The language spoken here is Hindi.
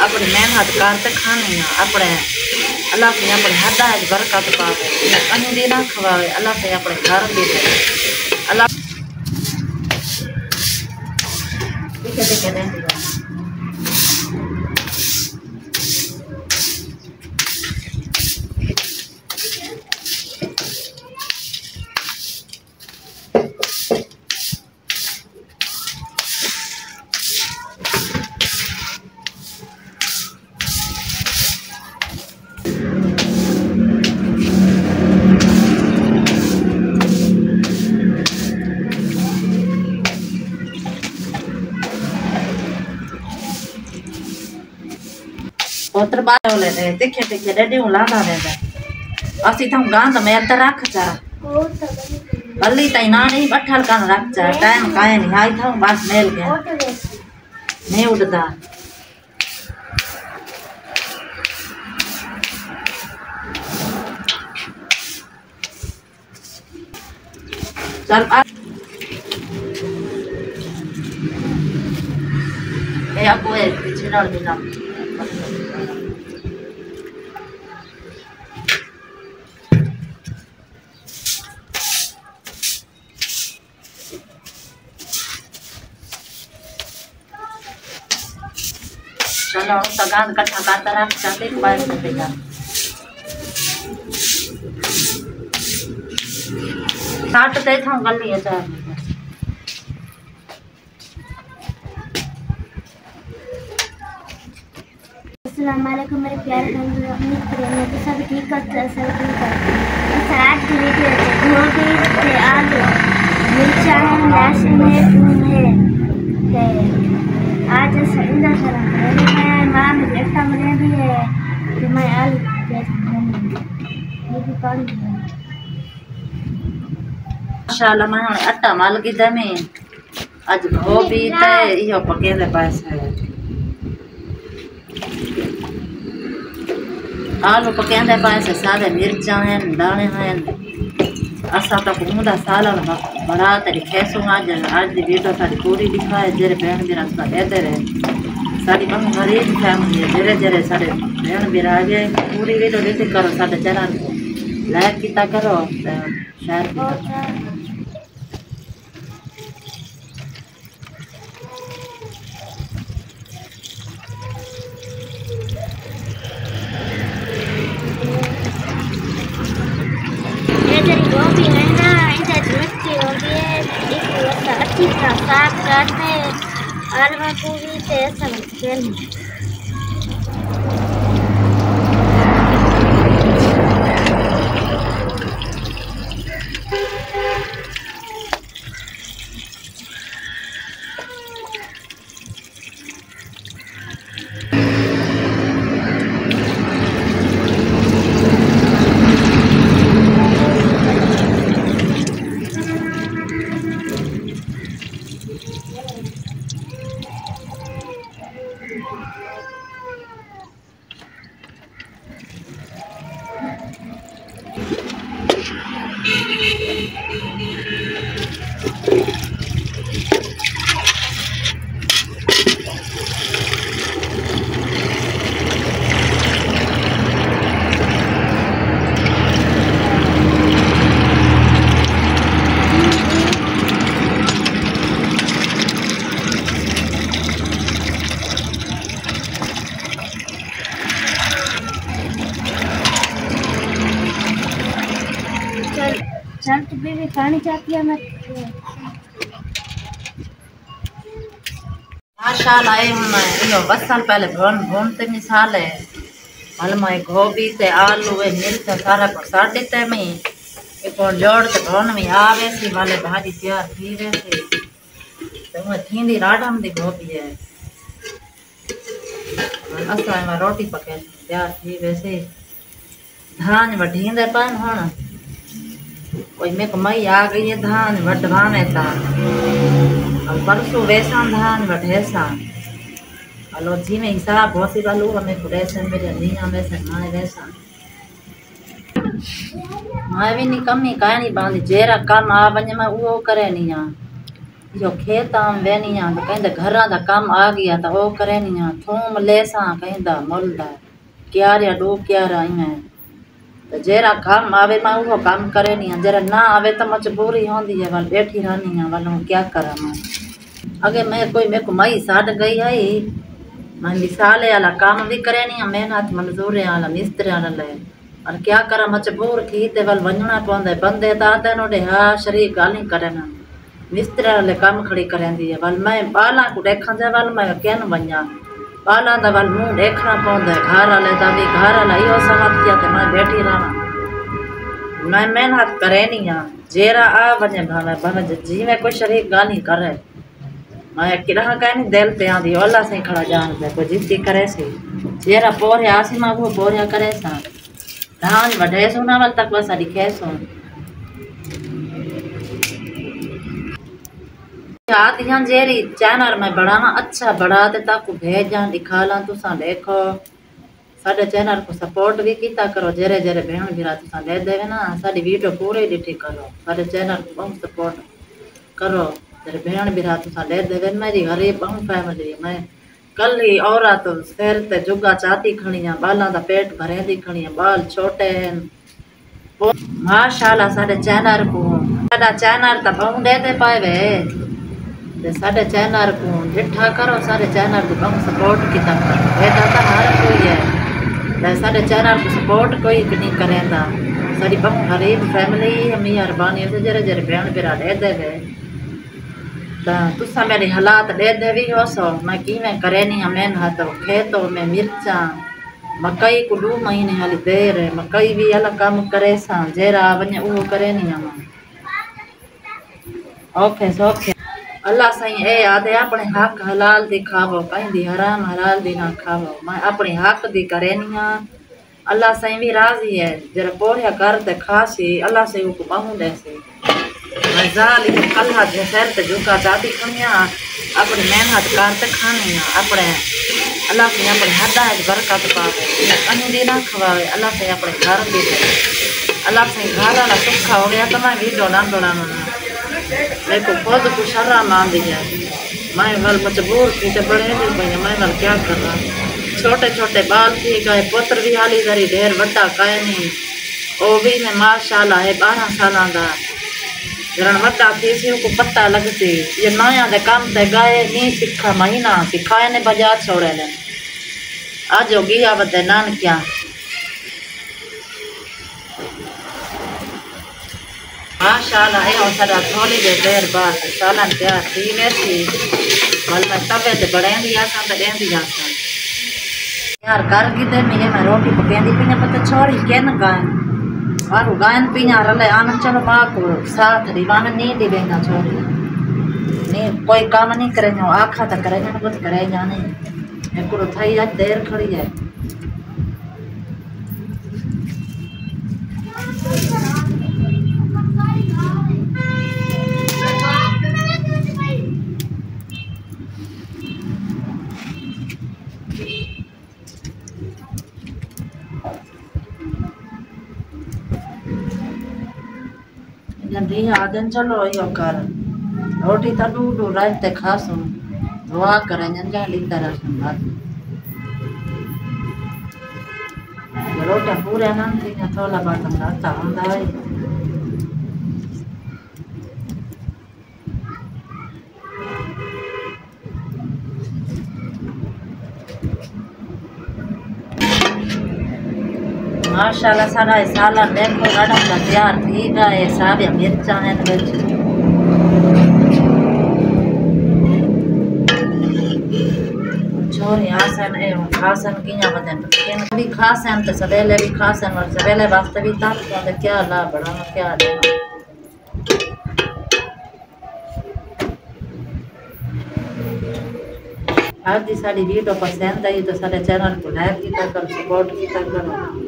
अपनी मेहनत करते खानी अपने अल्लाह से अपने हदा बरकत पावे कहीं भी ना खवावे अल्लाह से अपने घर भी दे अल्लाह पोत्र बारे ले देखे देखे डडी लादा रहता असी तो गांध में तो रख जा बल्ली तई ना नहीं बठल कान रख जा टाइम काहे नहीं आई था बस मेल गया नहीं उड़दा चल ए आपको है चिराल बिना चलो तो गांध कट्ठा करता रख जाते बाहर से बेटा साठ ते था गली है चार अस्सलाम वालेकुम मेरे प्यारे बंधु उम्मीद करेंगे कि सब ठीक करते हैं सब ठीक करते हैं आज की वीडियो है गोभी से आलू मिर्चा है लहसुन है थूम है आज इंदा सर मैं मां में एकटा बने भी है कि मैं आलू ये भी कर माशाल्लाह मैं आटा माल की दमे आज गोभी ते यो पकेले पास है आलू पकेंदे पास सादे मिर्चा हैं दाने हैं असा तो मुदा सालन बड़ा तरी खेसू आज दी वीडियो सारी पूरी दिखाए जेरे बहन भी रास्ता देते रहे सारी बंग गरीब फैमिली है जेरे जेरे सारे बहन भी आगे पूरी वीडियो देते करो साडे चैनल को लाइक किता करो शेयर गोभी है ना इधर मिर्ची होती है इसको अच्छी तरह साफ करते आलू पूरी से सब खेल चल तू भी खानी चाहती है मैं माशाल्लाह यो बसल पहले भूनते मिसाल है हलमा गोभी ते आलू है मिर्च सारा प्रसाद देते में एक और जोड़ के भून में आवे सी वाले भाजी तैयार थी वैसे तो मैं थींदी राडम दी गोभी है असा में रोटी पके तैयार थी वैसे धान वढींदे पान होना कोई में कमाई आ गई है धान वढवावे ता अब परसों वैसा धान वढेसा हलो जी में हिसाब बहुत वालू हमें वैसे मेरे नहीं हमें से माने वैसा मैं भी नहीं कमी कहानी बांधी जेरा काम आ वने में वो करे नहीं आ जो खेत आम वेनी आ तो कहंदा घरां दा काम आ गया तो वो करेनी आ थूम लेसा कहंदा मुलदा क्यार या डू क्यार आई मैं तो जेरा काम आवे मैं वो काम करेनी आ जरा ना आवे तो मजबूरी होंदी है वाल बैठी रहनी आ वाल क्या करा मैं अगे मैं कोई मेरे को मई साड़ गई है मैं मिसाले वाला काम भी करेनी आ मेहनत मंजूरी वाला मिस्त्री वाला ले और क्या करा मजबूर थी ते वाल वंजना पौंदे बंदे तो आते नोडे हाँ शरीर गाली करना मिस्त्री वाले काम खड़ी करेंदी है वाल मैं बाला को देखा जाए वाल मैं क्या न बन जा बाला दा वाल मुंह देखना पौंदे घर वाले दा भी घर वाला यो समझ किया ते मैं बैठी रहना मैं मेहनत करेनी आ जेरा आ वने भावे भावे जी में कोई शरीर गाली करे मैं किरा कहनी दिल पे आंदी ओला से खड़ा जान पे कोई जिद्दी करे से जेरा पोरे आसी मां वो पोरे करे सा धान वढे सुना वाल तक बस दिखे सो याद यहाँ जेरी चैनल में बढ़ाना अच्छा बढ़ा दे ताकू भेजा दिखाला तुसा देखो साडे चैनल को सपोर्ट भी कीता करो जेरे जेरे बहन भीरा तुसा दे देवे ना साडी वीडियो पूरी डिठी करो साडे चैनल को बहुत सपोर्ट करो तेरे बहन भीरा तुसा दे देवे मेरी गरीब बहु फैमिली मैं कल ही औरत सिर ते जुगा चाती खणी आ बाला दा पेट भरे दी खणी आ बाल छोटे हैं माशाल्लाह साडे चैनल को साडा चैनल ता बहु दे दे पावे ते साडे चैनल को डिठा करो साडे चैनल को बहु सपोर्ट कीता करो बेटा ता हर कोई है ते साडे चैनल को सपोर्ट कोई नहीं करेंदा साडी बहु गरीब फैमिली मेहरबानी से जरे जरे बहन भीरा दे देवे तुसा मेरे हालात दे देवी हो सो मैं कि मैं करेनी मेहनत खेतों में मिर्चा मकई को 2 महीने हाली देर है मकई भी अलग काम करे सा जेरा वने वो करेनी ओके सोखे अल्लाह सही ए आदे अपने हक हलाल दी खावो कहीं दी हराम हलाल दी ना खावो मैं अपने हक दी करेनी अल्लाह सही भी राजी है जरा पोरिया कर ते खासी अल्लाह से को पाऊं देसे मजाल अल्लाह के सर ते झुका चाहती खनिया अपनी मेहनत करते खानी अपने अल्लाह से अपने हदा बरकत पावे कहीं दी ना खवावे अल्लाह से अपने घर भी दे अल्लाह से घर वाला सुखा हो गया तो मैं भी डोला मेरे को खुद को शर्म आंदी है मैं वल मजबूर थी तो बड़े नहीं पई मैं वल क्या कर रहा छोटे छोटे बाल थी गए पुत्र भी हाली धरी ढेर वड्डा कहे नहीं वो भी मैं माशाल्लाह है 12 साल का जरण वड्डा थी सी को पता लगती ये नया दे काम ते गए नहीं सिखा महीना सिखाए ने बाजार छोड़े ने आज होगी आवत नान क्या माशाल्लाह है सारा थोड़ी देर बाद सालन तैयार थी वैसी कल मैं तवे ते बढ़ेंदी आसा ते देंदी आसा यार कर गिदे मैं रोटी पकेंदी पीने पता छोड़ी केन गायन वारू गायन पीना रले आनंद चलो मां को साथ दीवान नहीं दिवेगा छोड़ी नहीं कोई काम नहीं करे जो आखा तो करे ना कुछ करे जाने मैं को थई आज देर खड़ी है जल्दी आदन चलो यो कर रोटी तो डू रात ते खासू दुआ करें जंजा लीता रसन बात रोटी पूरे ना थी थोड़ा बात राता हुंदा है माशाल्लाह सारा साला देखो गाड़ा का तैयार थी गए सब मिर्चा है बच छोरी आसन है खासन किया बदन केन भी खासन तो सवेले भी खासन और सवेले वास्ते भी ता तो क्या ला बड़ा क्या दे आज दी साडी वीडियो पसंद आई तो साडे चैनल को लाइक कीता करो सपोर्ट कीता करो।